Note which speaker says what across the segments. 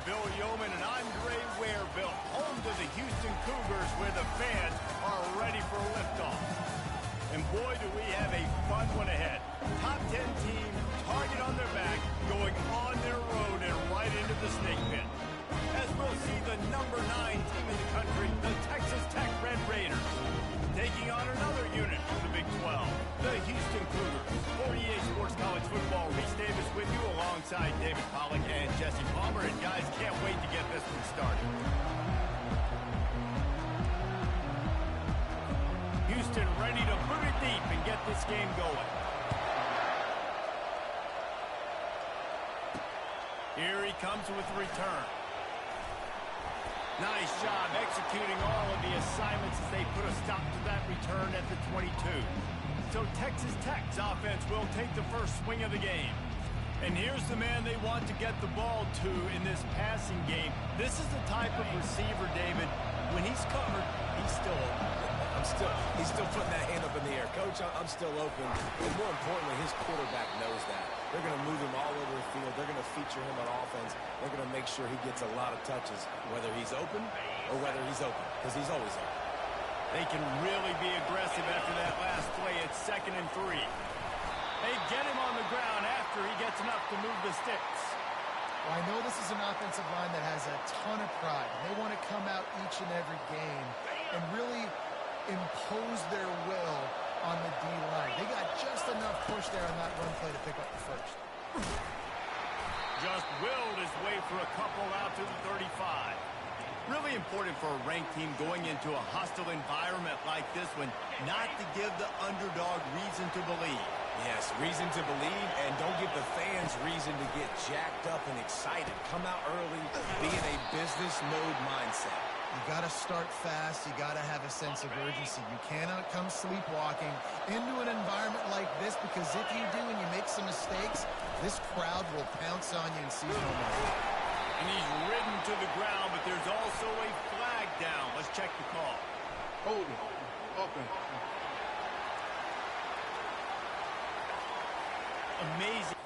Speaker 1: Bill Yeoman and Andre Ware-Built, home to the Houston Cougars, where the fans are ready for a liftoff. And boy, do we have a fun one ahead. Top 10 team, target on their back, going on their road and right into the snake pit. As we'll see the number 9 team in the country, the Texas Tech Red Raiders, taking on another unit from the Big 12, the Houston Cougars. 48 Sports College Football, Reese Davis with you alongside David Pollack and Jesse Palmer. And guys, can't wait to get this one started. Houston ready to boot it deep and get this game going. Here he comes with the return. Nice job executing all of the assignments as they put a stop to that return at the 22. So Texas Tech's offense will take the first swing of the game. And here's the man they want to get the ball to in this passing game. This is the type of receiver, David, when he's covered, he's still open.
Speaker 2: He's still putting that hand up in the air. Coach, I'm still open. And more importantly, his quarterback knows that. They're going to move him all over the field. They're going to feature him on offense. They're going to make sure he gets a lot of touches, whether he's open or whether he's open, because he's always open.
Speaker 1: They can really be aggressive after that last play at 2nd and 3. They get him on the ground after he gets enough to move the sticks.
Speaker 3: Well, I know this is an offensive line that has a ton of pride. They want to come out each and every game and really impose their will on the D-line. They got just enough push there on that run play to pick up the first.
Speaker 1: Just willed his way for a couple out to the 35. Really important for a ranked team going into a hostile environment like this one, not to give the underdog reason to believe.
Speaker 2: Yes, reason to believe, and don't give the fans reason to get jacked up and excited. Come out early, be in a business mode mindset.
Speaker 3: You got to start fast. You got to have a sense of urgency. You cannot come sleepwalking into an environment like this, because if you do and you make some mistakes, this crowd will pounce on you and seize momentum.
Speaker 1: And he's ridden to the ground, but there's also a flag down. Let's check the call.
Speaker 4: Hold it. Okay.
Speaker 1: Amazing.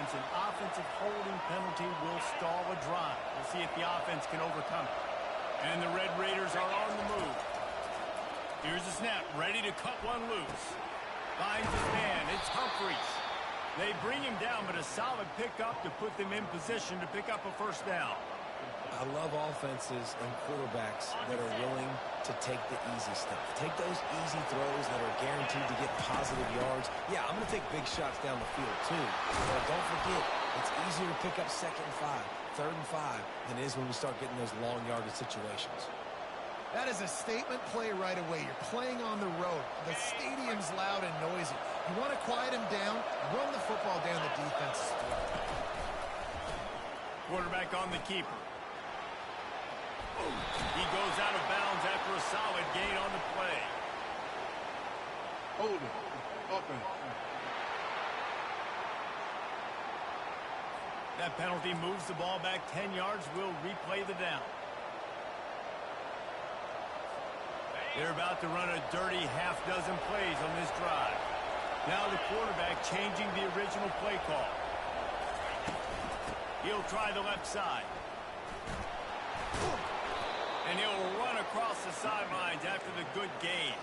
Speaker 1: An offensive holding penalty will stall a drive. We'll see if the offense can overcome it. And the Red Raiders are on the move. Here's the snap, ready to cut one loose. Finds his man, it's Humphries. They bring him down, but a solid pickup to put them in position to pick up a first down.
Speaker 2: I love offenses and quarterbacks that are willing to take the easy stuff. Take those easy throws that are guaranteed to get positive yards. Yeah, I'm going to take big shots down the field too. But don't forget, it's easier to pick up 2nd and 5, 3rd and 5 than it is when we start getting those long yardage situations.
Speaker 3: That is a statement play right away. You're playing on the road. The stadium's loud and noisy. You want to quiet him down, run the football down the defense's throat.
Speaker 1: Quarterback on the keeper. He goes out of bounds after a solid gain on the play.
Speaker 4: Hold it. Okay.
Speaker 1: That penalty moves the ball back 10 yards. We'll replay the down. They're about to run a dirty half-dozen plays on this drive. Now the quarterback changing the original play call. He'll try the left side. And he'll run across the sidelines after the good gain.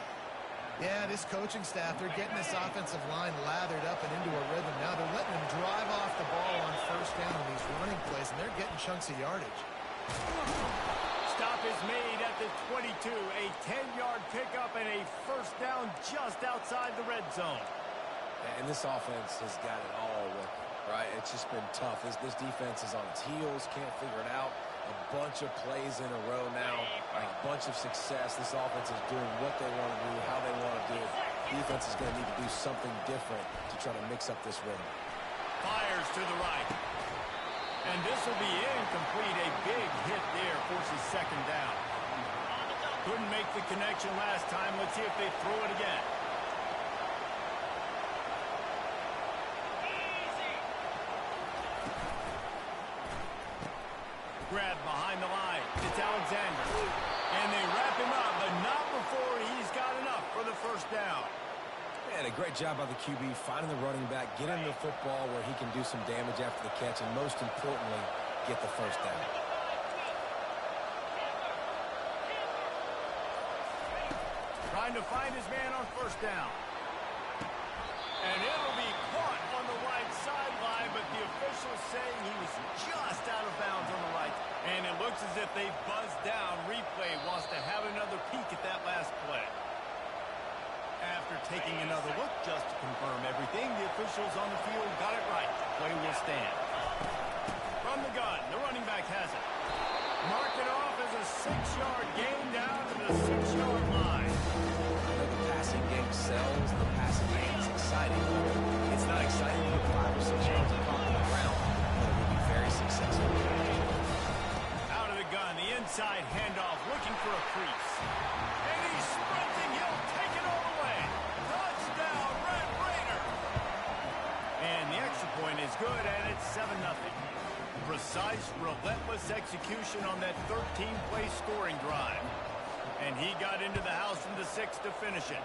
Speaker 3: Yeah, this coaching staff, they're getting this offensive line lathered up and into a rhythm. Now they're letting them drive off the ball on first down on these running plays, and they're getting chunks of yardage.
Speaker 1: Stop is made at the 22. A 10-yard pickup and a first down just outside the red zone.
Speaker 2: And this offense has got it all working, right? It's just been tough. This defense is on its heels, can't figure it out. A bunch of plays in a row now, a bunch of success. This offense is doing what they want to do, how they want to do it. Defense is going to need to do something different to try to mix up this rhythm.
Speaker 1: Fires to the right. And this will be incomplete. A big hit there forces second down. Couldn't make the connection last time. Let's see if they throw it again. Grab behind the line. It's Alexander. And they wrap him up, but not before he's got enough for the first down.
Speaker 2: And a great job by the QB finding the running back, getting the football where he can do some damage after the catch, and most importantly, get the first down.
Speaker 1: Trying to find his man on first down. And it'll be caught on the right sideline, but the officials saying he was just out of bounds on the right. And it looks as if they buzzed down. Replay wants to have another peek at that last play. After taking another look just to confirm everything, the officials on the field got it right. Play will stand. From the gun, the running back has it. Mark it off as a 6-yard gain down to the 6-yard line.
Speaker 2: The passing game sells, the passing game is exciting. It's not exciting to put 5 or 6 yards of clock on the ground, but it will be very successful.
Speaker 1: Out of the gun, the inside handoff, looking for a crease. And he's sprinting, he'll take it all the way. Touchdown, Red Raider! And the extra point is good, and it's 7-0. Precise, relentless execution on that 13-play scoring drive. And he got into the house from the 6 to finish it.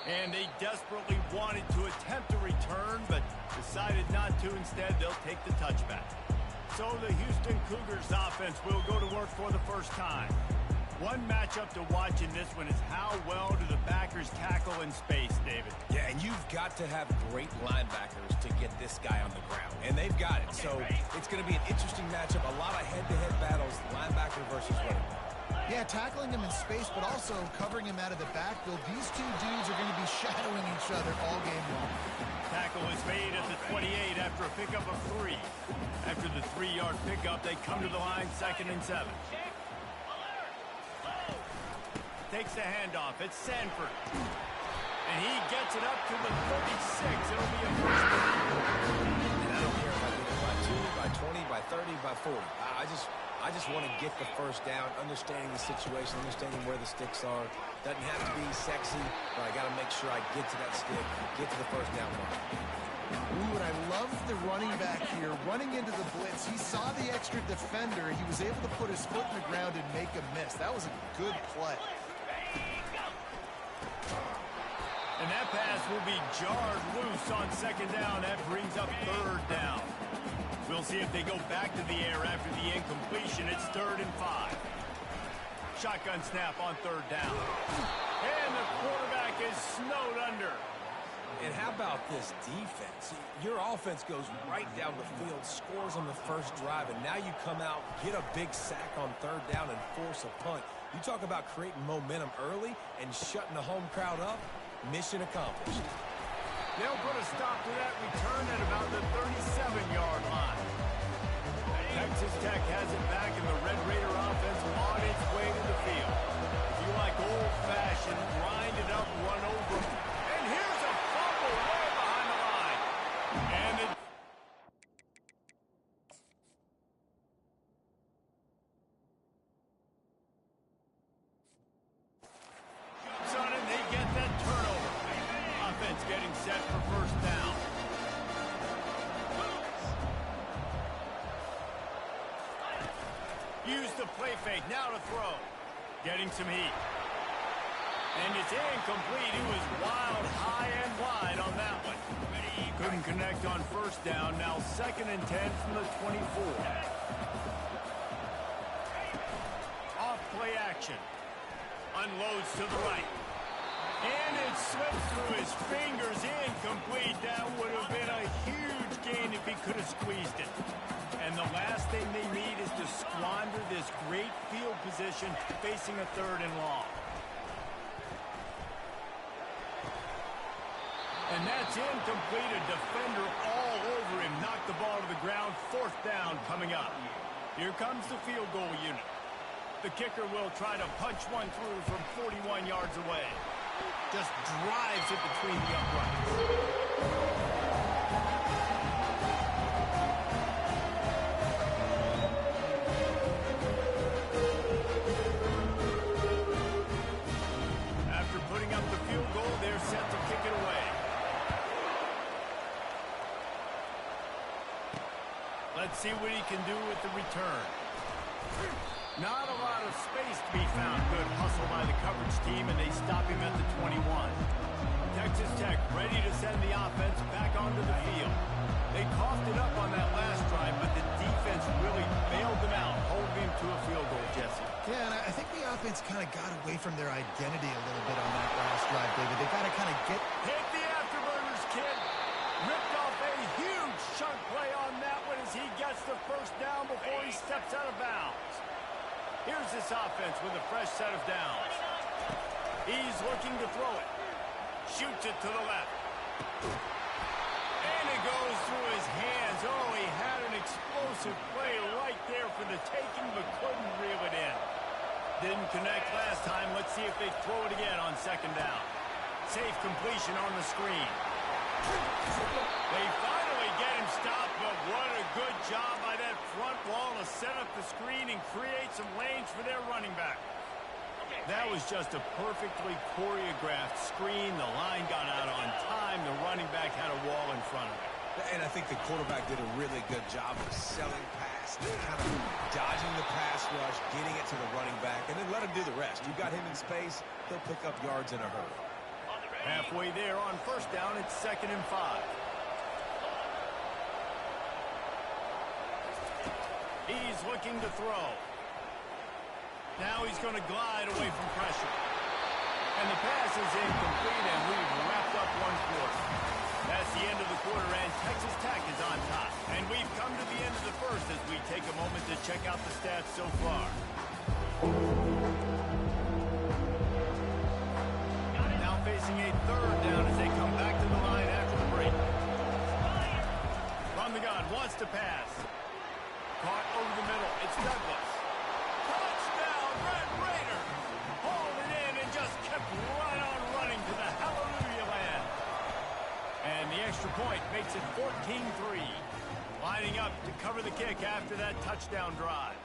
Speaker 1: And they desperately wanted to attempt a return, but decided not to. Instead, they'll take the touchback. So the Houston Cougars offense will go to work for the first time. One matchup to watch in this one is how well do the backers tackle in space, David.
Speaker 2: Yeah, and you've got to have great linebackers to get this guy on the ground. And they've got it. So it's going to be an interesting matchup. A lot of head-to-head battles, linebacker versus running back.
Speaker 3: Yeah, tackling him in space, but also covering him out of the backfield. These two dudes are going to be shadowing each other all game long.
Speaker 1: Tackle is made at the 28 after a pickup of 3. After the 3-yard pickup, they come to the line 2nd and 7. Takes the handoff. It's Sanford. And he gets it up to the 36. It'll be a first down.
Speaker 2: And I don't care if I get it by 2, by 20, by 30, by 40. I just want to get the first down, understanding the situation, understanding where the sticks are. Doesn't have to be sexy, but I got to make sure I get to that stick, get to the first down mark.
Speaker 3: Ooh, and I love the running back here. Running into the blitz, he saw the extra defender. He was able to put his foot in the ground and make a miss. That was a good play.
Speaker 1: And that pass will be jarred loose on 2nd down. That brings up 3rd down. We'll see if they go back to the air after the incompletion. It's 3rd and 5. Shotgun snap on 3rd down. And the quarterback is snowed under.
Speaker 2: And how about this defense? Your offense goes right down the field, scores on the first drive, and now you come out, get a big sack on 3rd down, and force a punt. You talk about creating momentum early and shutting the home crowd up. Mission accomplished.
Speaker 1: They'll put a stop to that return at about the 37-yard line. Texas Tech has it back, and the Red Raider offense on its way to the field. If you like old-fashioned, grind it up, run over. And here's a fumble way behind the line. And it jumps on it, they get that turnover. Offense getting set for first down. Use the play fake, now to throw. Getting some heat. And it's incomplete. He was wild, high and wide on that one. Couldn't connect on first down. Now 2nd and 10 from the 24. Off play action. Unloads to the right. And it slipped through his fingers. Incomplete. That would have been a huge gain if he could have squeezed it. And the last thing they need is to squander this great field position facing a 3rd and long. And that's incomplete. A defender all over him. Knocked the ball to the ground. 4th down coming up. Here comes the field goal unit. The kicker will try to punch one through from 41 yards away. Just drives it between the uprights. Let's see what he can do with the return. Not a lot of space to be found. Good hustle by the coverage team, and they stop him at the 21. Texas Tech ready to send the offense back onto the field. They coughed it up on that last drive, but the defense really bailed them out, holding him to a field goal, Jesse.
Speaker 3: Yeah, and I think the offense kind of got away from their identity a little bit on that last drive, David. They got to kind of get...
Speaker 1: Hit the afterburners, kid. Ripped off a huge chunk play on that one as he gets the first down before he steps out of bounds. Here's this offense with a fresh set of downs. He's looking to throw it. Shoots it to the left. And it goes through his hands. Oh, he had an explosive play right there for the taking, but couldn't reel it in. Didn't connect last time. Let's see if they throw it again on second down. Safe completion on the screen. They finally get him stopped, but what a good job by that front wall to set up the screen and create some lanes for their running back. That was just a perfectly choreographed screen. The line got out on time. The running back had a wall in front of him.
Speaker 2: And I think the quarterback did a really good job of selling past, kind of dodging the pass rush, getting it to the running back, and then let him do the rest. You got him in space, he'll pick up yards in a hurry.
Speaker 1: Halfway there on first down, it's 2nd and 5. He's looking to throw. Now he's going to glide away from pressure. And the pass is incomplete, and we've wrapped up one quarter. That's the end of the quarter, and Texas Tech is on top. And we've come to the end of the first as we take a moment to check out the stats so far. Now facing a 3rd down as they come back to the line after the break. From the gun, wants to pass. Caught over the middle. It's Douglas. Touchdown, Red Raiders! Hauled it in and just kept right on running to the hallelujah land. And the extra point makes it 14-3. Lining up to cover the kick after that touchdown drive.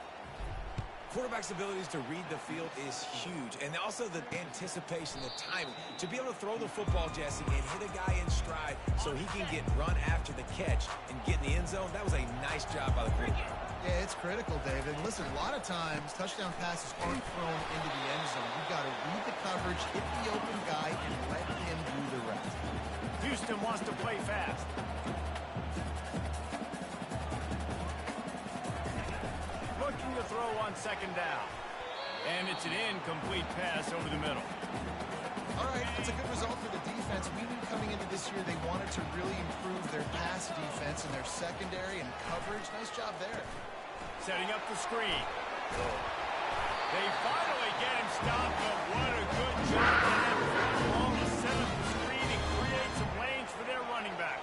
Speaker 2: Quarterback's abilities to read the field is huge, and also the anticipation, the timing. To be able to throw the football, Jesse, and hit a guy in stride so he can get run after the catch and get in the end zone, that was a nice job by the quarterback.
Speaker 3: Yeah, it's critical, David. And listen, a lot of times, touchdown passes aren't thrown into the end zone. You've got to read the coverage, hit the open guy, and let him do the rest.
Speaker 1: Houston wants to play fast. Looking to throw on second down. And it's an incomplete pass over the middle.
Speaker 3: All right, it's a good result for the defense. We knew coming into this year they wanted to really improve their pass defense and their secondary and coverage. Nice job there.
Speaker 1: Setting up the screen. They finally get him stopped, but what a good job by that front wall to set up the screen and create some lanes for their running back.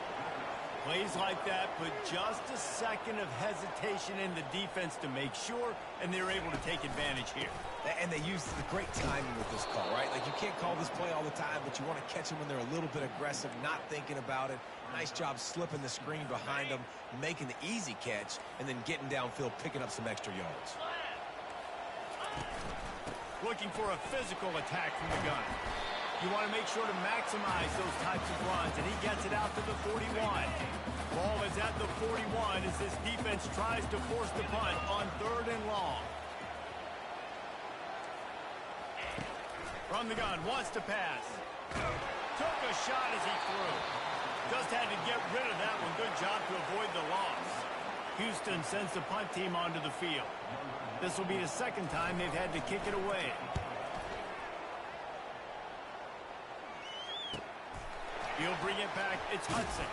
Speaker 1: Plays like that put just a second of hesitation in the defense to make sure, and they're able to take advantage here.
Speaker 2: And they used the great timing with this call, right? Like, you can't call this play all the time, but you want to catch them when they're a little bit aggressive, not thinking about it. Nice job slipping the screen behind them, making the easy catch, and then getting downfield, picking up some extra yards.
Speaker 1: Looking for a physical attack from the gun. You want to make sure to maximize those types of runs, and he gets it out to the 41. Ball is at the 41 as this defense tries to force the punt on 3rd and long. From the gun, wants to pass. Took a shot as he threw. Just had to get rid of that one. Good job to avoid the loss. Houston sends the punt team onto the field. This will be the 2nd time they've had to kick it away. He'll bring it back. It's Hudson.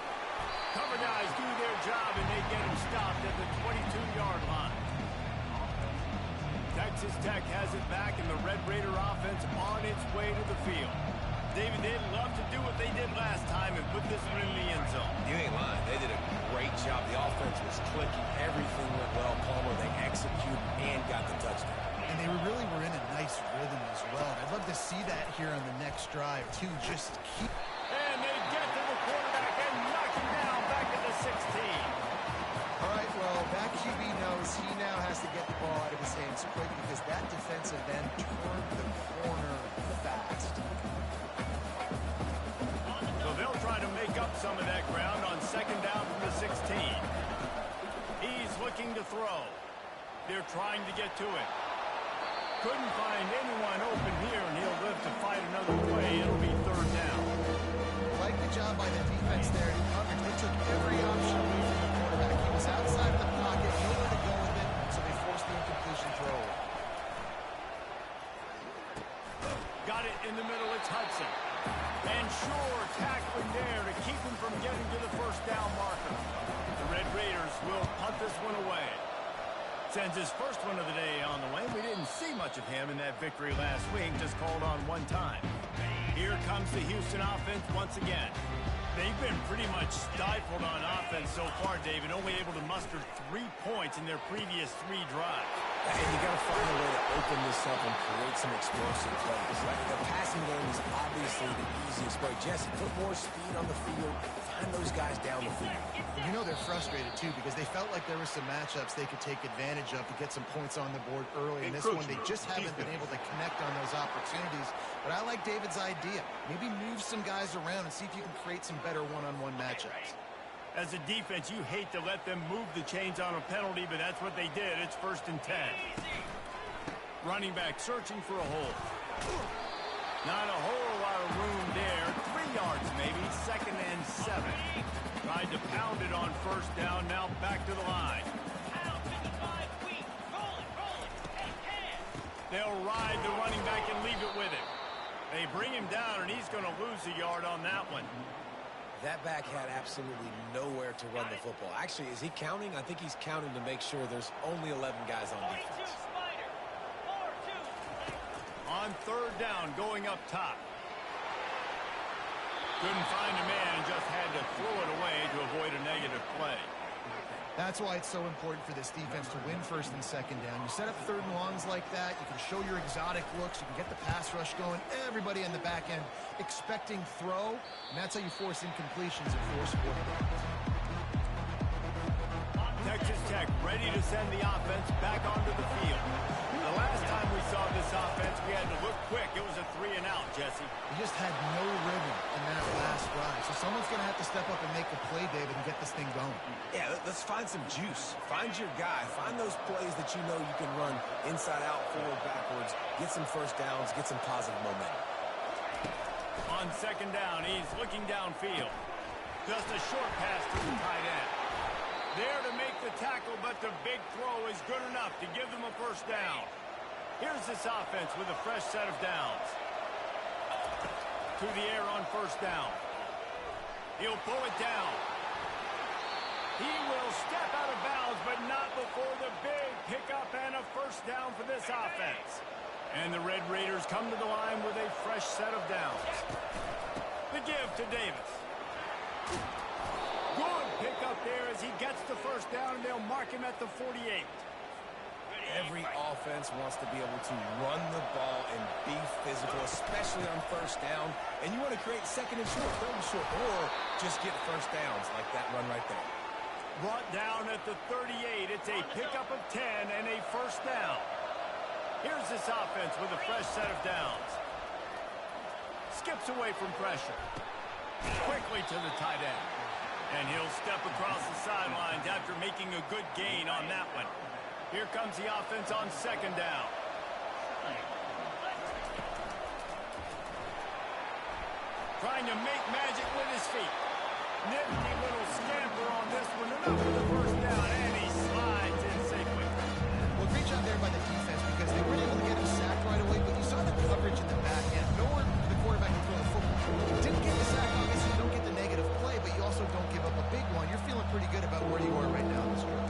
Speaker 1: Cover guys do their job, and they get him stopped at the 22-yard line. Texas Tech has it back, and the Red Raider offense on its way to the field. David, they'd love to do what they did last time and put this one in the end zone.
Speaker 2: You ain't lying. They did a great job. The offense was clicking. Everything went well. Palmer, they executed and got the touchdown.
Speaker 3: And they really were in a nice rhythm as well. I'd love to see that here on the next drive, too. Just keep...
Speaker 1: And they get to the quarterback and knock him down back at the 16.
Speaker 3: All right, well, that QB knows he now has to get the ball out of his hands quick because that defensive end turned the corner fast.
Speaker 1: So they'll try to make up some of that ground on 2nd down from the 16. He's looking to throw. They're trying to get to it. Couldn't find anyone open here, and he'll live to fight another play. It'll be third down.
Speaker 3: Like the job by the defense there in coverage. They took every option away from the quarterback. He was outside of the pocket, nowhere to go with it, so they forced the incompletion throw.
Speaker 1: Got it in the middle. It's Hudson. And sure, tackling there to keep him from getting to the first down marker. The Red Raiders will punt this one away. Sends his first one of the day on the way. We didn't see much of him in that victory last week, just called on one time. Here comes the Houston offense once again. They've been pretty much stifled on offense so far, David, only able to muster 3 points in their previous 3 drives.
Speaker 2: And you got to find a way to open this up and create some explosive plays. The passing game is obviously the easiest way. Jesse, put more speed on the field. Find those guys down the field.
Speaker 3: You know they're frustrated, too, because they felt like there were some matchups they could take advantage of to get some points on the board early. In this one, they just haven't been able to connect on those opportunities. But I like David's idea. Maybe move some guys around and see if you can create some better one-on-one matchups.
Speaker 1: As a defense, you hate to let them move the chains on a penalty, but that's what they did. It's 1st and 10. Running back searching for a hole. Not a whole lot of room there. 3 yards maybe. 2nd and 7. Tried to pound it on 1st down. Now back to the line. They'll ride the running back and leave it with him. They bring him down, and he's going to lose a yard on that one.
Speaker 2: That back had absolutely nowhere to run the football. Actually, is he counting? I think he's counting to make sure there's only 11 guys on defense.
Speaker 1: On 3rd down, going up top. Couldn't find a man and just had to throw it away to avoid a negative play.
Speaker 3: That's why it's so important for this defense to win 1st and 2nd down. You set up 3rd and longs like that. You can show your exotic looks. You can get the pass rush going. Everybody on the back end expecting throw, and that's how you force incompletions and force quarterbacks.
Speaker 1: Texas Tech ready to send the offense back onto the field. The last time we saw this offense, we had to look quick. It was a 3 and out, Jesse.
Speaker 3: He just had no rhythm in that last drive. So someone's going to have to step up and make a play, David, and get this thing going.
Speaker 2: Yeah, let's find some juice. Find your guy. Find those plays that you know you can run inside out, forward, backwards. Get some 1st downs. Get some positive momentum.
Speaker 1: On 2nd down, he's looking downfield. Just a short pass to the tight end. There to make the tackle, but the big throw is good enough to give them a 1st down. Here's this offense with a fresh set of downs. To the air on 1st down. He'll pull it down. He will step out of bounds, but not before the big pickup and a 1st down for this offense. And the Red Raiders come to the line with a fresh set of downs. The give to Davis. Good pickup there as he gets the 1st down, and they'll mark him at the 48.
Speaker 2: Every offense wants to be able to run the ball and be physical, especially on 1st down. And you want to create 2nd and short, 3rd and short, or just get 1st downs like that run right there.
Speaker 1: Brought down at the 38. It's a pickup of 10 and a 1st down. Here's this offense with a fresh set of downs. Skips away from pressure. Quickly to the tight end. And he'll step across the sidelines after making a good gain on that one. Here comes the offense on 2nd down. Trying to make magic with his feet. Nifty little scamper on this one. Enough for the 1st down, and he slides in safely.
Speaker 3: Well, great job there by the defense because they weren't able to get him sacked right away, but you saw the coverage in the back end. Nowhere the quarterback can throw the football. Didn't get the sack, obviously you don't get the negative play, but you also don't give up a big one. You're feeling pretty good about where you are right now in this drive.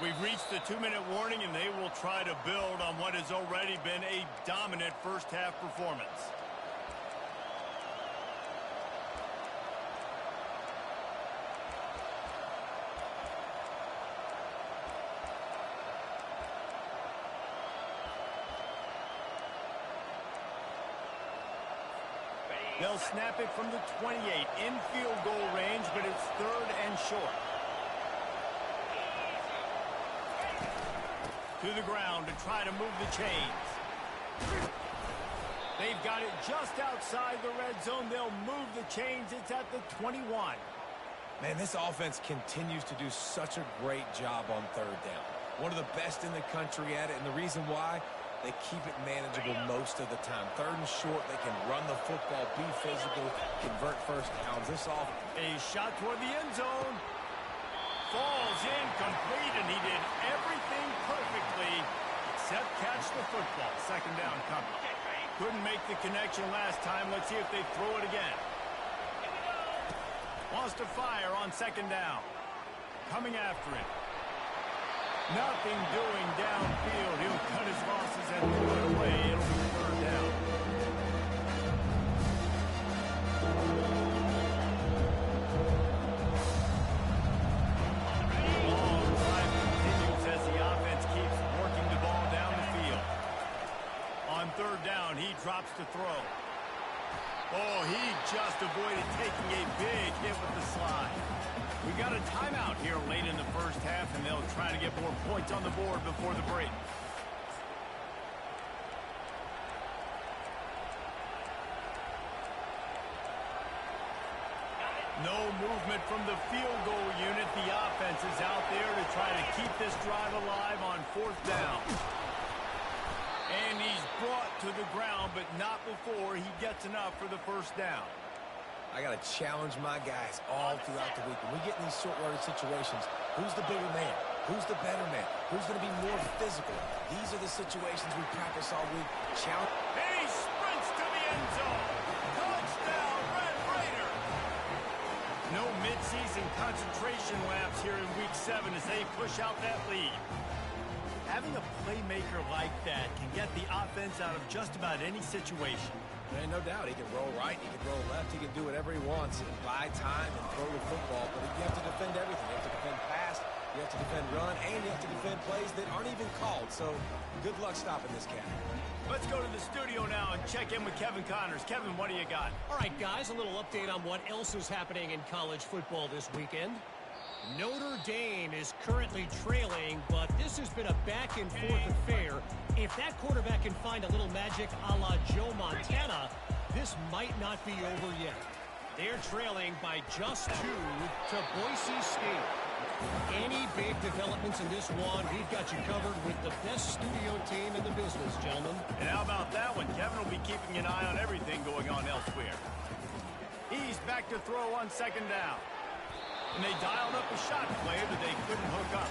Speaker 1: We've reached the 2-minute warning, and they will try to build on what has already been a dominant first-half performance. They'll snap it from the 28 in field goal range, but it's 3rd and short. To the ground to try to move the chains. They've got it just outside the red zone. They'll move the chains. It's at the 21.
Speaker 2: Man, this offense continues to do such a great job on third down. One of the best in the country at it, and the reason why, they keep it manageable most of the time. Third and short, they can run the football, be physical, convert first downs. This offense.
Speaker 1: A shot toward the end zone. Falls incomplete, and he did everything perfectly except catch the football. Second down coming. Couldn't make the connection last time. Let's see if they throw it again. Wants to fire on second down. Coming after it. Nothing doing downfield. He'll cut his losses and throw it away. It'll be third down. Long drive continues as the offense keeps working the ball down the field. On third down, he drops to throw. Oh, he just avoided taking a big hit with the slide. We got a timeout here late in the first half, and they'll try to get more points on the board before the break. No movement from the field goal unit. The offense is out there to try to keep this drive alive on fourth down. And he's brought to the ground, but not before he gets enough for the first down.
Speaker 2: I got to challenge my guys all throughout the week. When we get in these short-yardage situations, who's the bigger man? Who's the better man? Who's going to be more physical? These are the situations we practice all week. Challenge.
Speaker 1: And he sprints to the end zone. Touchdown, Red Raider. No midseason concentration laps here in Week 7 as they push out that lead. Having a playmaker like that can get the offense out of just about any situation.
Speaker 2: And no doubt, he can roll right, he can roll left, he can do whatever he wants and buy time and throw the football. But you have to defend everything. You have to defend pass, you have to defend run, and you have to defend plays that aren't even called. So good luck stopping this cat.
Speaker 1: Let's go to the studio now and check in with Kevin Connors. Kevin, what do you got?
Speaker 5: All right, guys, a little update on what else is happening in college football this weekend. Notre Dame is currently trailing, but this has been a back-and-forth affair. If that quarterback can find a little magic a la Joe Montana, this might not be over yet. They're trailing by just 2 to Boise State. Any big developments in this one, we've got you covered with the best studio team in the business, gentlemen.
Speaker 1: And how about that one? Kevin will be keeping an eye on everything going on elsewhere. He's back to throw on second down. And they dialed up a shot play, but they couldn't hook up.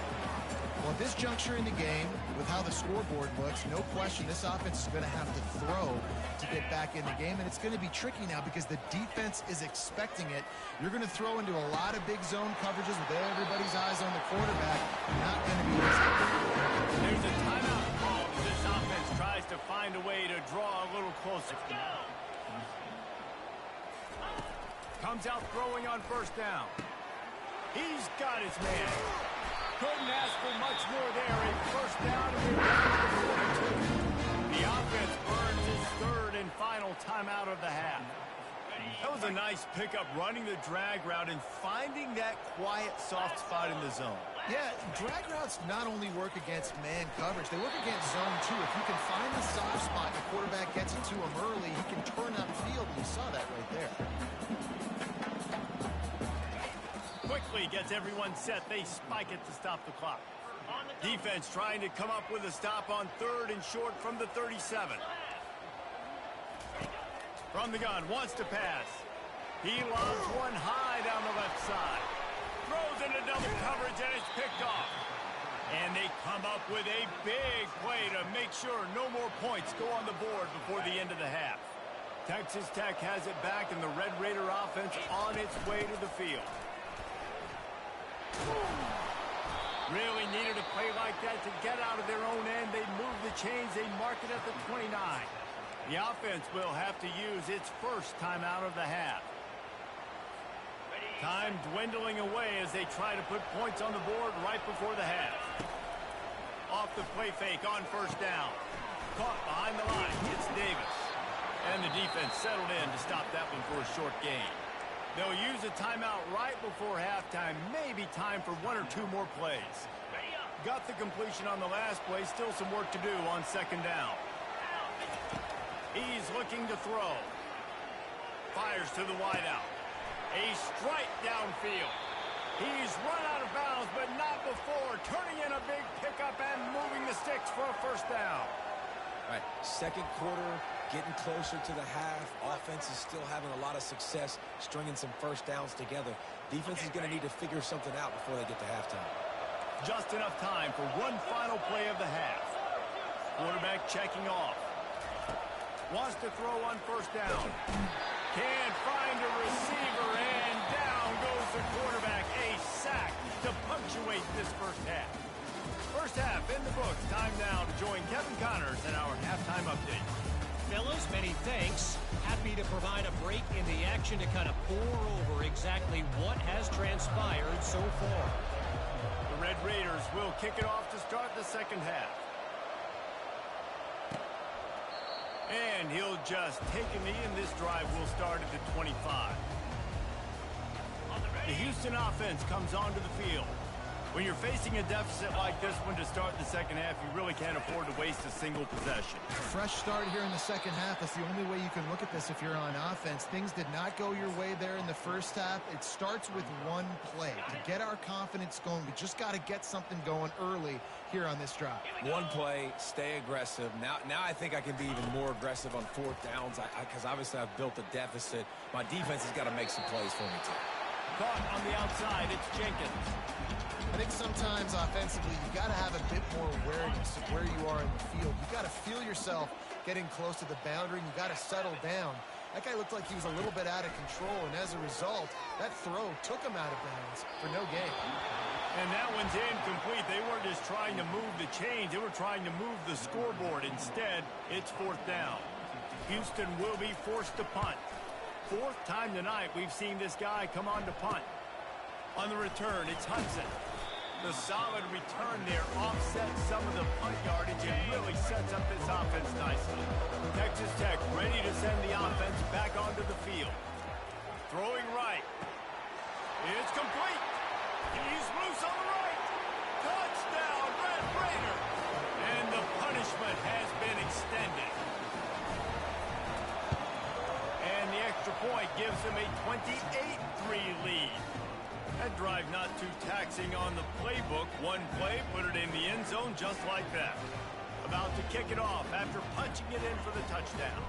Speaker 3: Well, at this juncture in the game, with how the scoreboard looks, no question this offense is going to have to throw to get back in the game. And it's going to be tricky now because the defense is expecting it. You're going to throw into a lot of big zone coverages with everybody's eyes on the quarterback. Not going to be easy.
Speaker 1: There's a timeout call as this offense tries to find a way to draw a little closer. Comes out throwing on first down. He's got his man. Couldn't ask for much more there. A first down and we're down to the 42. The offense burns his third and final timeout of the half. That was a nice pickup, running the drag route and finding that quiet, soft spot in the zone.
Speaker 3: Yeah, drag routes not only work against man coverage, they work against zone too. If you can find the soft spot and the quarterback gets it to him early, he can turn upfield, and you saw that right there.
Speaker 1: Quickly gets everyone set. They spike it to stop the clock. Defense trying to come up with a stop on third and short from the 37. From the gun, wants to pass. He lobs one high down the left side. Throws into double coverage and it's picked off. And they come up with a big play to make sure no more points go on the board before the end of the half. Texas Tech has it back and the Red Raider offense on its way to the field. Really needed a play like that to get out of their own end. They move the chains. They mark it at the 29. The offense will have to use its first timeout of the half. Time dwindling away as they try to put points on the board right before the half. Off the play fake on first down. Caught behind the line. It's Davis. And the defense settled in to stop that one for a short gain. They'll use a timeout right before halftime. Maybe time for 1 or 2 more plays. Got the completion on the last play. Still some work to do on second down. He's looking to throw. Fires to the wideout. A strike downfield. He's run out of bounds, but not before turning in a big pickup and moving the sticks for a first down.
Speaker 2: All right, second quarter, getting closer to the half. Offense is still having a lot of success stringing some first downs together. Defense is going to need to figure something out before they get to halftime.
Speaker 1: Just enough time for one final play of the half. Quarterback checking off. Wants to throw on first down. Can't find a receiver, and down goes the quarterback. A sack to punctuate this first half. First half in the books. Time now to join Kevin Connors in our halftime update.
Speaker 5: Fellas, many thanks. Happy to provide a break in the action to kind of pour over exactly what has transpired so far.
Speaker 1: The Red Raiders will kick it off to start the second half. And he'll just take a knee, and this drive will start at the 25. The Houston offense comes onto the field. When you're facing a deficit like this one to start the second half, you really can't afford to waste a single possession.
Speaker 3: Fresh start here in the second half. That's the only way you can look at this if you're on offense. Things did not go your way there in the first half. It starts with one play. To get our confidence going, we just got to get something going early here on this drive. One play, stay aggressive. Now I think I can be even more aggressive on fourth downs because obviously I've built a deficit. My defense has got to make some plays for me too.
Speaker 1: Caught on the outside, it's Jenkins.
Speaker 3: I think sometimes offensively you've got to have a bit more awareness of where you are in the field. You've got to feel yourself getting close to the boundary, and you've got to settle down. That guy looked like he was a little bit out of control, and as a result, that throw took him out of bounds for no gain.
Speaker 1: And that one's incomplete. They weren't just trying to move the chains. They were trying to move the scoreboard. Instead, it's fourth down. Houston will be forced to punt. Fourth time tonight we've seen this guy come on to punt. On the return, it's Hudson. The solid return there offsets some of the punt yardage and really sets up this offense nicely. Texas Tech ready to send the offense back onto the field. Throwing right. It's complete. He's loose on the right. Touchdown, Red Raider. And the punishment has been extended. And the extra point gives them a 28-3 lead. That drive not too taxing on the playbook. One play, put it in the end zone just like that. About to kick it off after punching it in for the touchdown.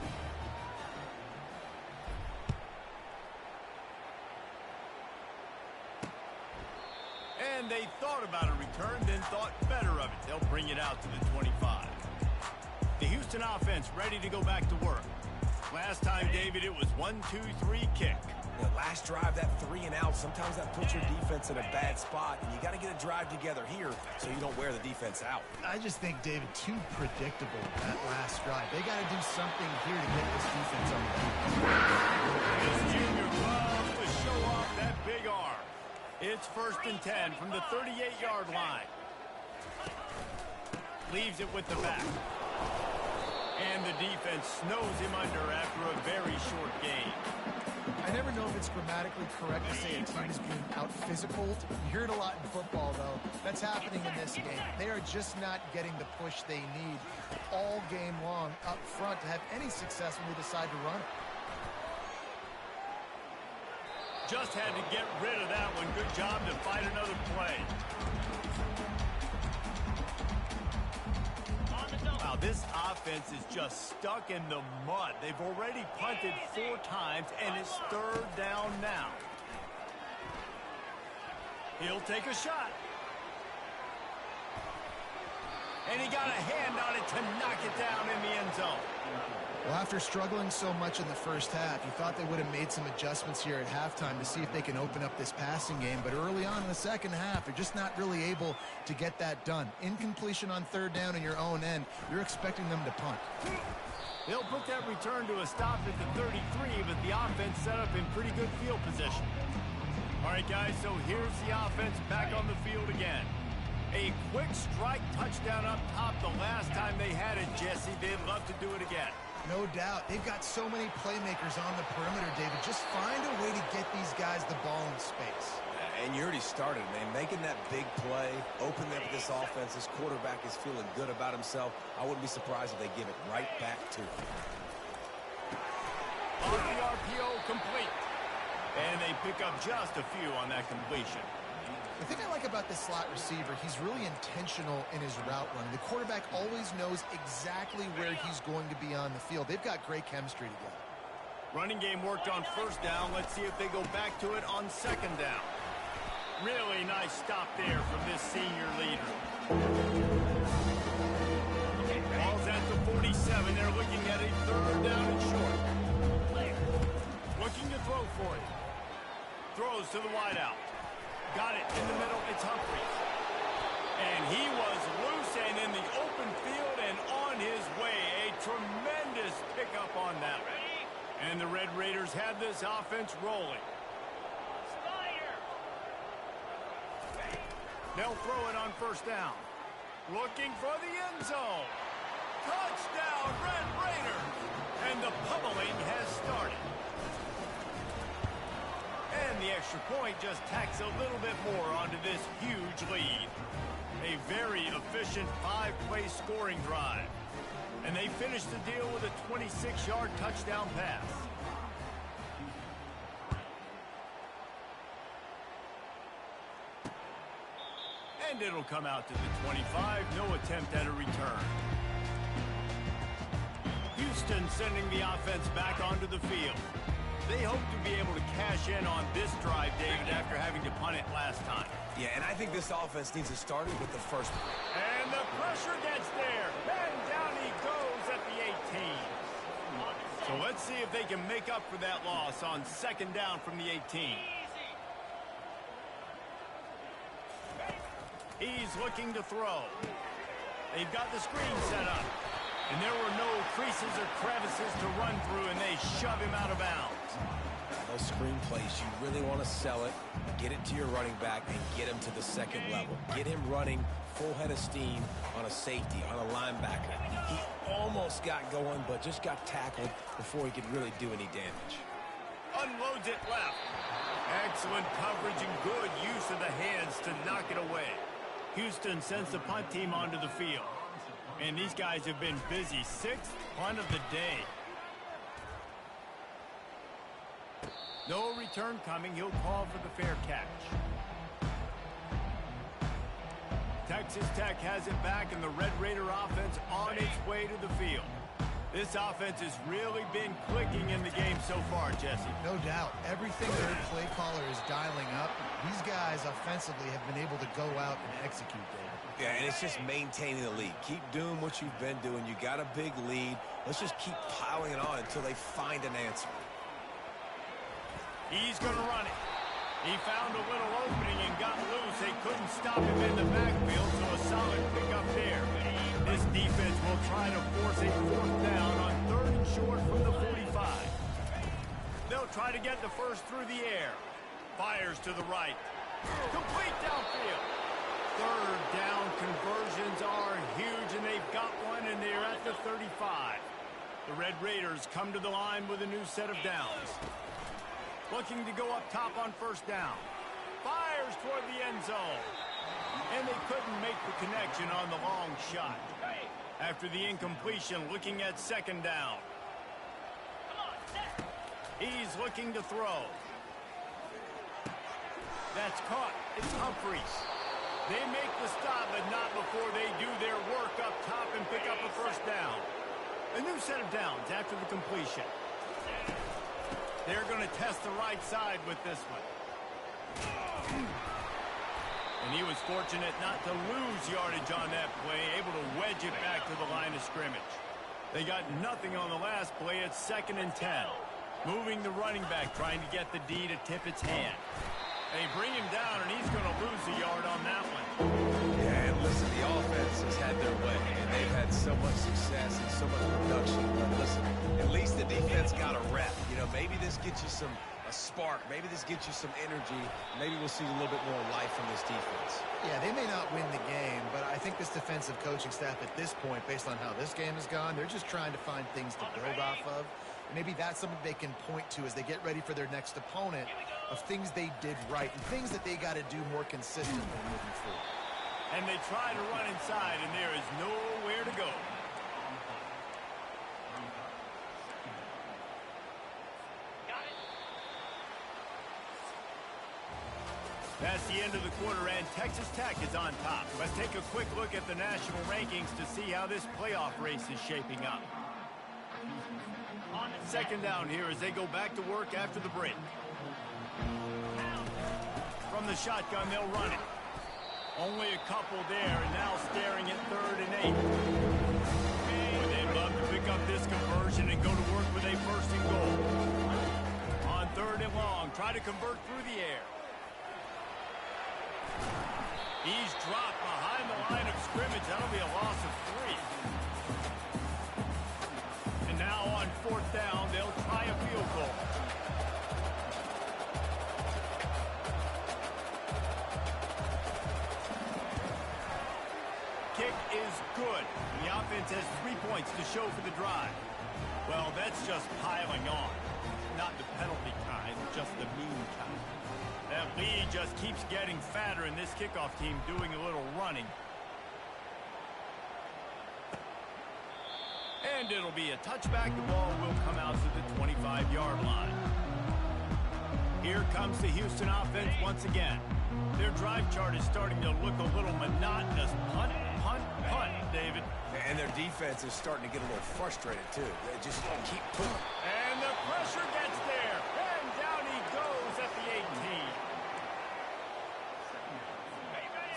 Speaker 1: And they thought about a return, then thought better of it. They'll bring it out to the 25. The Houston offense ready to go back to work. Last time, David, it was 1-2-3 kick.
Speaker 2: The last drive, that 3 and out, sometimes that puts your defense in a bad spot, and you got to get a drive together here so you don't wear the defense out.
Speaker 3: I just think, David, too predictable that last drive. They got to do something here to get this defense on the field.
Speaker 1: This junior loves to show off that big arm. It's 1st and 10 from the 38-yard line. Leaves it with the back. And the defense snows him under after a very short game.
Speaker 3: I never know if it's grammatically correct to say a team is being out-physical. You hear it a lot in football, though. That's happening in this game. They are just not getting the push they need all game long up front to have any success when they decide to run it.
Speaker 1: Just had to get rid of that one. Good job to fight another play. Wow, this offense is just stuck in the mud. They've already punted 4 times, and it's 3rd down now. He'll take a shot. And he got a hand on it to knock it down in the end zone.
Speaker 3: Well, after struggling so much in the first half, you thought they would have made some adjustments here at halftime to see if they can open up this passing game. But early on in the second half, they're just not really able to get that done. Incompletion on 3rd down in your own end, you're expecting them to punt.
Speaker 1: They'll put that return to a stop at the 33, but the offense set up in pretty good field position. All right, guys, so here's the offense back on the field again. A quick strike touchdown up top the last time they had it, Jesse. They'd love to do it again.
Speaker 3: No doubt. They've got so many playmakers on the perimeter, David. Just find a way to get these guys the ball in space.
Speaker 2: And you already started, man. Making that big play, opening up this offense. This quarterback is feeling good about himself. I wouldn't be surprised if they give it right back to him.
Speaker 1: On the RPO, complete. And they pick up just a few on that completion.
Speaker 3: The thing I like about this slot receiver, he's really intentional in his route running. The quarterback always knows exactly where he's going to be on the field. They've got great chemistry together.
Speaker 1: Running game worked on first down. Let's see if they go back to it on second down. Really nice stop there from this senior leader. Ball's at the 47. They're looking at a third down and short. Looking to throw for it. Throws to the wideout. Got it in the middle. It's Humphries. And he was loose and in the open field and on his way. A tremendous pickup on that one. And the Red Raiders have this offense rolling. They'll throw it on first down. Looking for the end zone. Touchdown, Red Raiders. And the pummeling has started. And the extra point just tacks a little bit more onto this huge lead. A very efficient 5-play scoring drive. And they finish the deal with a 26-yard touchdown pass. And it'll come out to the 25. No attempt at a return. Houston sending the offense back onto the field. They hope to be able to cash in on this drive, David, after having to punt it last time.
Speaker 2: Yeah, and I think this offense needs to start it with the first one.
Speaker 1: And the pressure gets there. And down he goes at the 18. So let's see if they can make up for that loss on second down from the 18. He's looking to throw. They've got the screen set up. And there were no creases or crevices to run through, and they shove him out of bounds.
Speaker 2: Those screen plays, you really want to sell it, get it to your running back, and get him to the second level. Get him running full head of steam on a safety, on a linebacker. He almost got going, but just got tackled before he could really do any damage.
Speaker 1: Unloads it left. Excellent coverage and good use of the hands to knock it away. Houston sends the punt team onto the field. And these guys have been busy. 6th punt of the day. No return coming. He'll call for the fair catch. Texas Tech has it back, and the Red Raider offense on its way to the field. This offense has really been clicking in the game so far, Jesse.
Speaker 3: No doubt. Everything their play caller is dialing up, these guys offensively have been able to go out and execute, David.
Speaker 2: Yeah, and it's just maintaining the lead. Keep doing what you've been doing. You got a big lead. Let's just keep piling it on until they find an answer.
Speaker 1: He's going to run it. He found a little opening and got loose. They couldn't stop him in the backfield, so a solid pickup there. This defense will try to force a fourth down on third and short from the 45. They'll try to get the first through the air. Fires to the right. Complete downfield. Third down conversions are huge, and they've got one, and they're at the 35. The Red Raiders come to the line with a new set of downs. Looking to go up top on first down. Fires toward the end zone. And they couldn't make the connection on the long shot. After the incompletion, looking at second down. He's looking to throw. That's caught. It's Humphries. They make the stop, but not before they do their work up top and pick up a first down. A new set of downs after the completion. They're going to test the right side with this one. And he was fortunate not to lose yardage on that play, able to wedge it back to the line of scrimmage. They got nothing on the last play. It's 2nd and 10. Moving the running back, trying to get the D to tip its hand. They bring him down, and he's going to lose a yard on that one.
Speaker 2: Yeah, and listen, the offense has had their way, and they've had so much success and so much production. But listen, at least the defense got a rep. You know, maybe this gets you a spark. Maybe this gets you some energy. Maybe we'll see a little bit more life from this defense.
Speaker 3: Yeah, they may not win the game, but I think this defensive coaching staff at this point, based on how this game has gone, they're just trying to find things to build off of. Maybe that's something they can point to as they get ready for their next opponent of things they did right and things that they got to do more consistently moving forward.
Speaker 1: And they try to run inside, and there is nowhere to go. That's the end of the quarter, and Texas Tech is on top. Let's take a quick look at the national rankings to see how this playoff race is shaping up. Second down here as they go back to work after the break. From the shotgun, they'll run it. Only a couple there, and now staring at 3rd and 8. Would they love to pick up this conversion and go to work with a 1st and goal? On 3rd and long, try to convert through the air. He's dropped behind the line of scrimmage. That'll be a loss of 3. And now on 4th down, they'll try a field goal. Kick is good. The offense has 3 points to show for the drive. Well, that's just piling on. Not the penalty kind, just the mean kind. That lead just keeps getting fatter, and this kickoff team doing a little running. And it'll be a touchback. The ball will come out to the 25-yard line. Here comes the Houston offense once again. Their drive chart is starting to look a little monotonous. Punt, punt, punt, David.
Speaker 2: And their defense is starting to get a little frustrated, too. They just keep pulling.
Speaker 1: And the pressure gets there. And down he goes at the 18.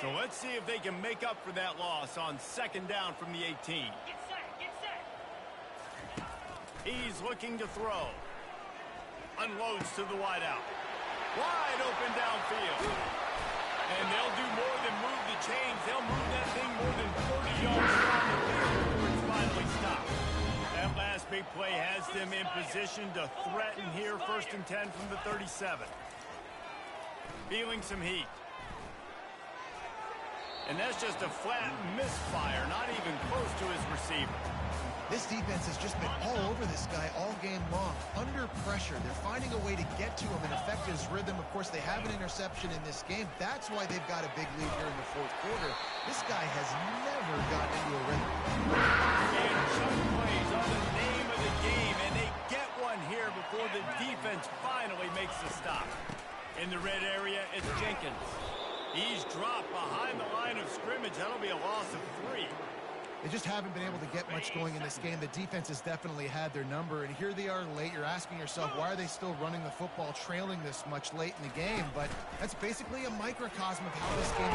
Speaker 1: So let's see if they can make up for that loss on 2nd down from the 18.
Speaker 5: Get set, get set.
Speaker 1: He's looking to throw. Unloads to the wideout. Wide open downfield. And they'll do more than move the chains. They'll move that thing more than 30 yards down the field before it's finally stopped. That last big play has them in position to threaten here. 1st and 10 from the 37. Feeling some heat. And that's just a flat misfire, not even close to his receiver.
Speaker 3: This defense has just been all over this guy all game long. Under pressure, they're finding a way to get to him and affect his rhythm. Of course, they have an interception in this game. That's why they've got a big lead here in the 4th quarter. This guy has never gotten into a rhythm.
Speaker 1: And chunk plays on the name of the game, and they get one here before the defense finally makes the stop. In the red area, it's Jenkins. He's dropped behind the line of scrimmage. That'll be a loss of 3.
Speaker 3: They just haven't been able to get much going in this game. The defense has definitely had their number, and here they are late. You're asking yourself, why are they still running the football, trailing this much late in the game? But that's basically a microcosm of how this game is.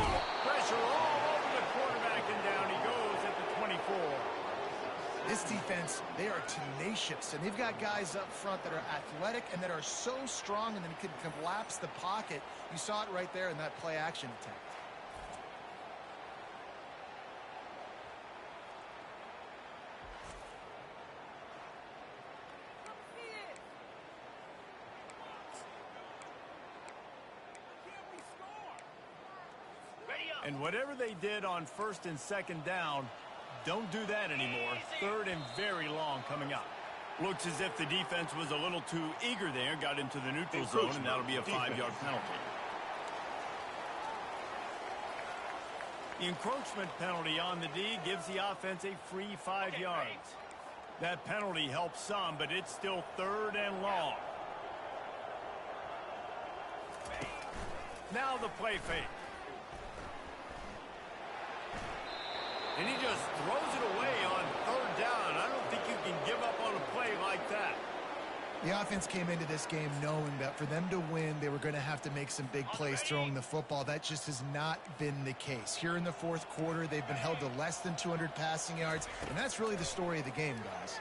Speaker 1: Pressure all over the quarterback, and down he goes at the 24.
Speaker 3: This defense, they are tenacious, and they've got guys up front that are athletic and that are so strong and then can collapse the pocket. You saw it right there in that play-action attempt.
Speaker 1: And whatever they did on 1st and 2nd down, don't do that anymore. 3rd and very long coming up. Looks as if the defense was a little too eager there, got into the neutral zone, and that'll be a 5-yard penalty. The encroachment penalty on the D gives the offense a free 5 yards. That penalty helps some, but it's still 3rd and long. Now the play fake. And he just throws it away on 3rd down. I don't think you can give up on a play like that.
Speaker 3: The offense came into this game knowing that for them to win, they were going to have to make some big plays throwing the football. That just has not been the case. Here in the 4th quarter, they've been held to less than 200 passing yards, and that's really the story of the game, guys.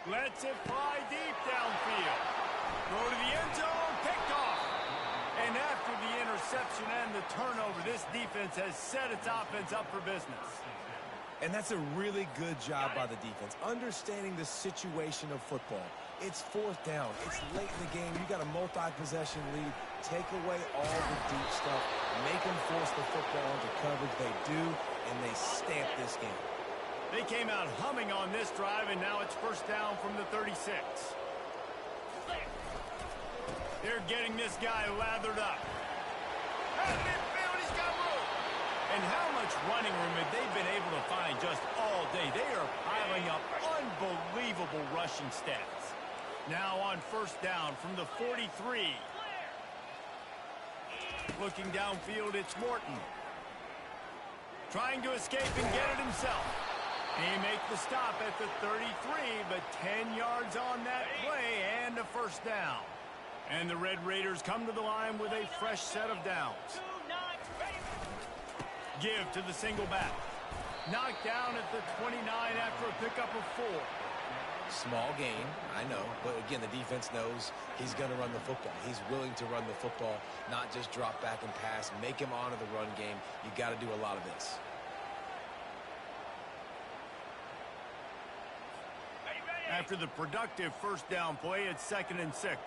Speaker 1: Lets it fly deep downfield. Throw to the end zone, picked off. And after the interception and the turnover, this defense has set its offense up for business.
Speaker 2: And that's a really good job by the defense, understanding the situation of football. It's 4th down. It's late in the game. You got a multi-possession lead. Take away all the deep stuff. Make them force the football into coverage. They do, and they stamp this game.
Speaker 1: They came out humming on this drive, and now it's 1st down from the 36. They're getting this guy lathered up. At midfield, he's got room. And how much running room have they been able to find just all day? They are piling up unbelievable rushing stats. Now on first down from the 43. Looking downfield, it's Morton. Trying to escape and get it himself. He makes the stop at the 33, but 10 yards on that play and a first down. And the Red Raiders come to the line with a fresh set of downs. Give to the single back. Knocked down at the 29 after a pickup of 4.
Speaker 2: Small gain, I know, but again, the defense knows he's going to run the football. He's willing to run the football, not just drop back and pass, make him honor the run game. You got to do a lot of this.
Speaker 1: After the productive first down play, it's 2nd and 6.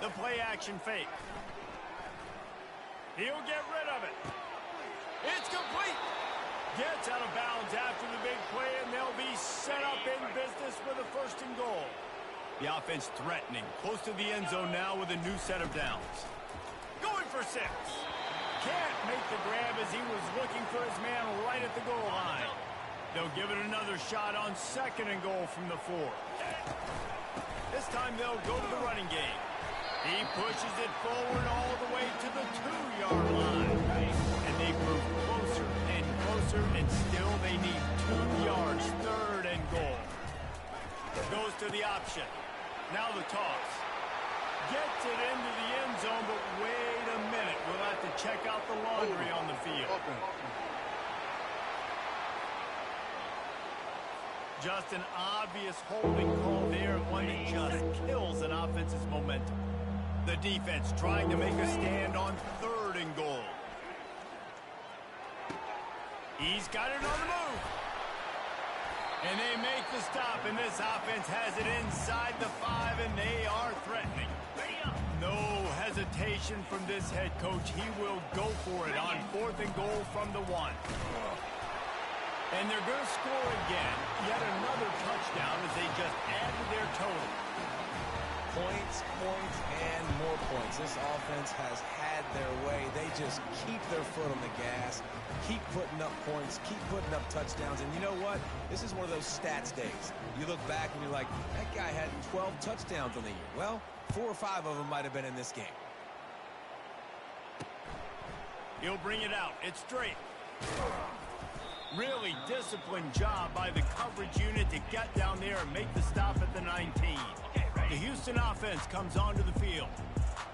Speaker 1: The play action fake. He'll get rid of it. It's complete. Gets out of bounds after the big play, and they'll be set up in business with a 1st and goal. The offense threatening, close to the end zone now with a new set of downs. Going for 6. Can't make the grab as he was looking for his man right at the goal line. They'll give it another shot on 2nd and goal from the 4. This time they'll go to the running game. He pushes it forward all the way to the 2-yard line. And they move closer and closer, and still they need 2 yards. 3rd and goal. Goes to the option. Now the toss. Gets it into the end zone, but wait a minute. We'll have to check out the laundry on the field. Just an obvious holding call there, one that just kills an offense's momentum. The defense trying to make a stand on 3rd and goal. He's got it on the move. And they make the stop, and this offense has it inside the 5, and they are threatening. No hesitation from this head coach. He will go for it on 4th and goal from the 1. And they're going to score again. Yet another touchdown as they just add to their total.
Speaker 2: Points, and more points. This offense has had their way. They just keep their foot on the gas, keep putting up points, keep putting up touchdowns. And you know what? This is one of those stats days. You look back and you're like, that guy had 12 touchdowns on the year. Well, 4 or 5 of them might have been in this game.
Speaker 1: He'll bring it out. It's straight. Really disciplined job by the coverage unit to get down there and make the stop at the 19. The Houston offense comes onto the field.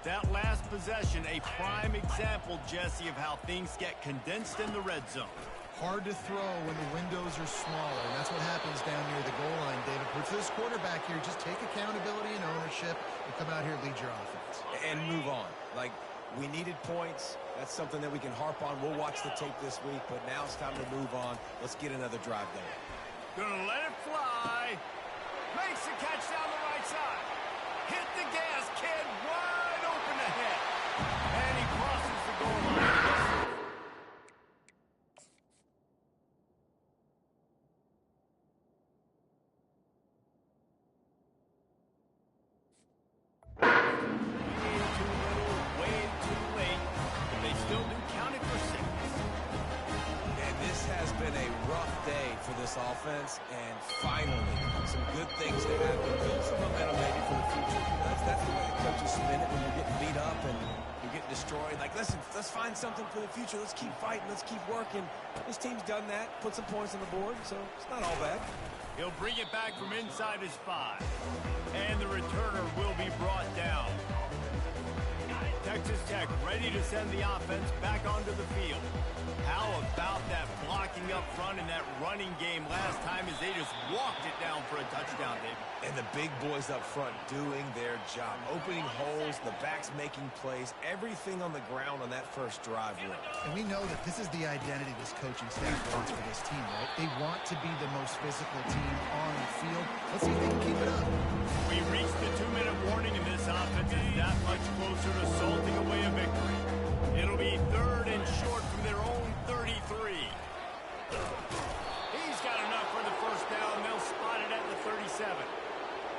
Speaker 1: That last possession, a prime example, Jesse, of how things get condensed in the red zone.
Speaker 3: Hard to throw when the windows are smaller, and that's what happens down near the goal line, David. But for this quarterback here, just take accountability and ownership and come out here and lead your offense.
Speaker 2: And move on. Like, we needed points. That's something that we can harp on. We'll watch the tape this week, but now it's time to move on. Let's get another drive going.
Speaker 1: Gonna let it fly. Makes the catch down the right side. Hit the gas, kid. Wide open ahead. And he crosses the goal line.
Speaker 2: Offense, and finally some good things to happen. Build some momentum maybe for the future. That's the way the coaches spin it when you're getting beat up and you're getting destroyed. Like, listen, let's find something for the future. Let's keep fighting. Let's keep working. This team's done that. Put some points on the board, so it's not all bad.
Speaker 1: He'll bring it back from inside his 5. And the returner will be brought down. Texas Tech ready to send the offense back onto the field. How about that blocking up front and that running game last time as they just walked it down for a touchdown, David?
Speaker 2: And the big boys up front doing their job. Opening holes, the backs making plays, everything on the ground on that first drive work.
Speaker 3: And we know that this is the identity this coaching staff wants for this team, right? They want to be the most physical team on the field. Let's see if they can keep it up.
Speaker 1: We reached the 2-minute warning, and this offense is that much closer to salting away a victory. It'll be 3rd and short from their own 33. He's got enough for the first down. They'll spot it at the 37.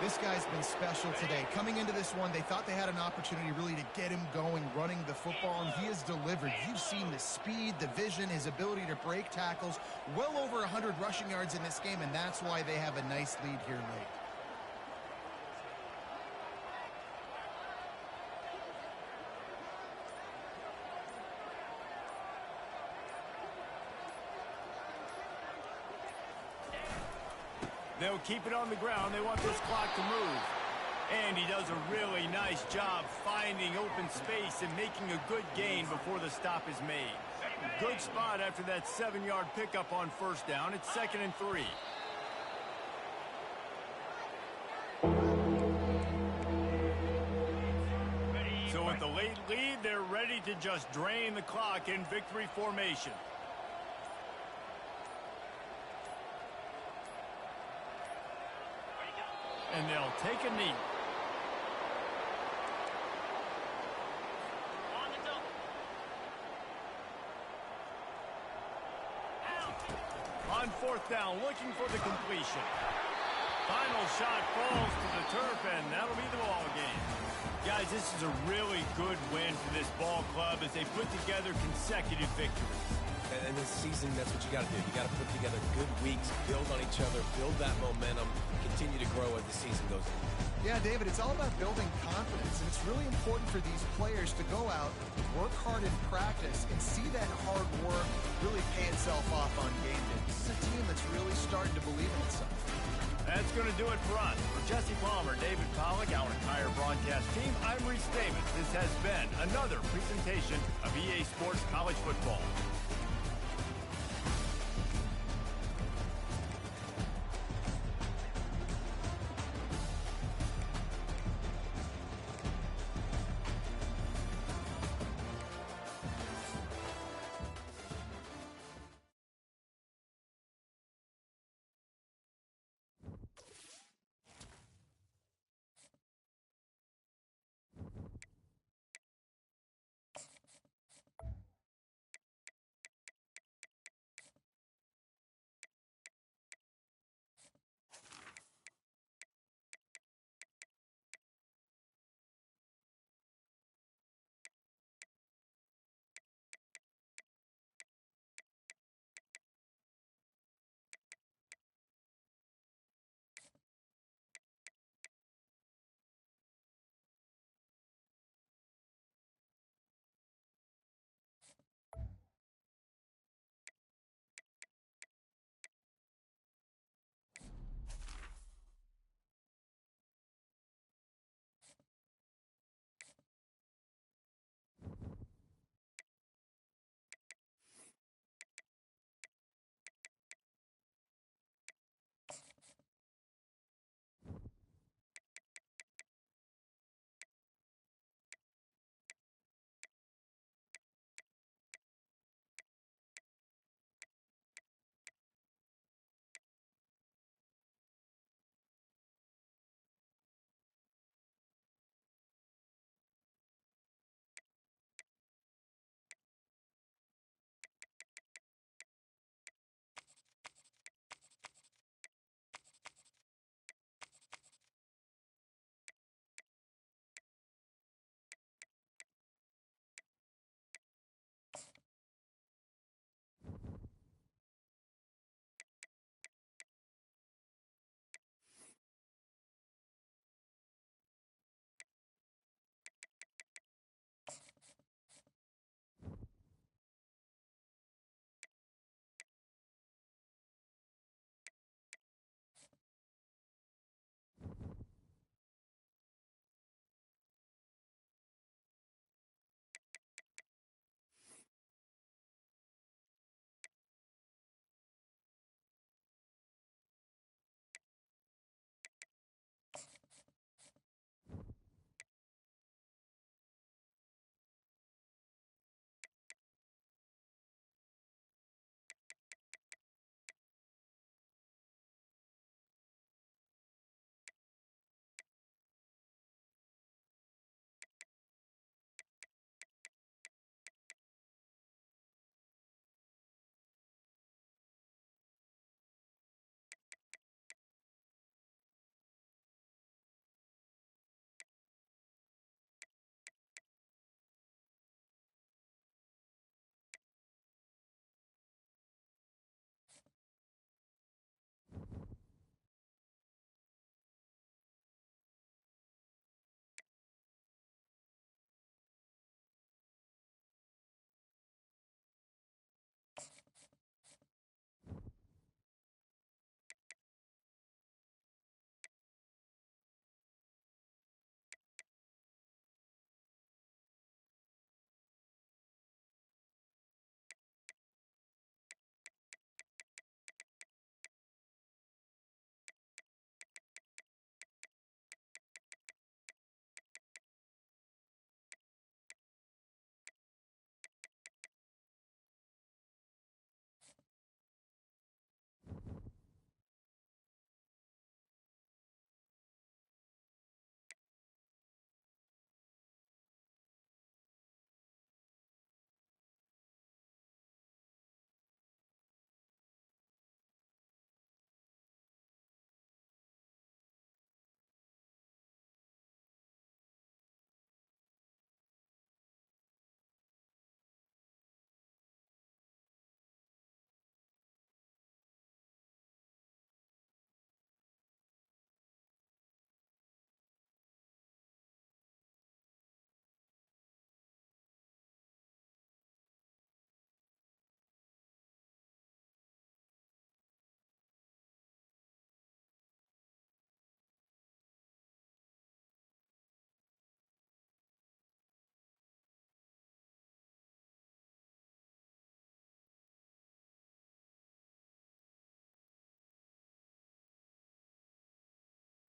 Speaker 3: This guy's been special today. Coming into this one, they thought they had an opportunity really to get him going, running the football, and he has delivered. You've seen the speed, the vision, his ability to break tackles, well over 100 rushing yards in this game, and that's why they have a nice lead here late.
Speaker 1: They'll keep it on the ground. They want this clock to move. And he does a really nice job finding open space and making a good gain before the stop is made. Good spot after that 7-yard pickup on first down. It's 2nd and 3. So with the late lead, they're ready to just drain the clock in victory formation. And they'll take a knee. On 4th down, looking for the completion. Final shot falls to the turf, and that'll be the ball game. Guys, this is a really good win for this ball club as they put together consecutive victories.
Speaker 2: And this season, that's what you got to do. You got to put together good weeks, build on each other, build that momentum, continue to grow as the season goes on.
Speaker 3: Yeah, David, it's all about building confidence, and it's really important for these players to go out, work hard in practice, and see that hard work really pay itself off on game day. This is a team that's really starting to believe in itself.
Speaker 1: That's going to do it for us. For Jesse Palmer, David Pollack, our entire broadcast team, I'm Reese Davis. This has been another presentation of EA Sports College Football.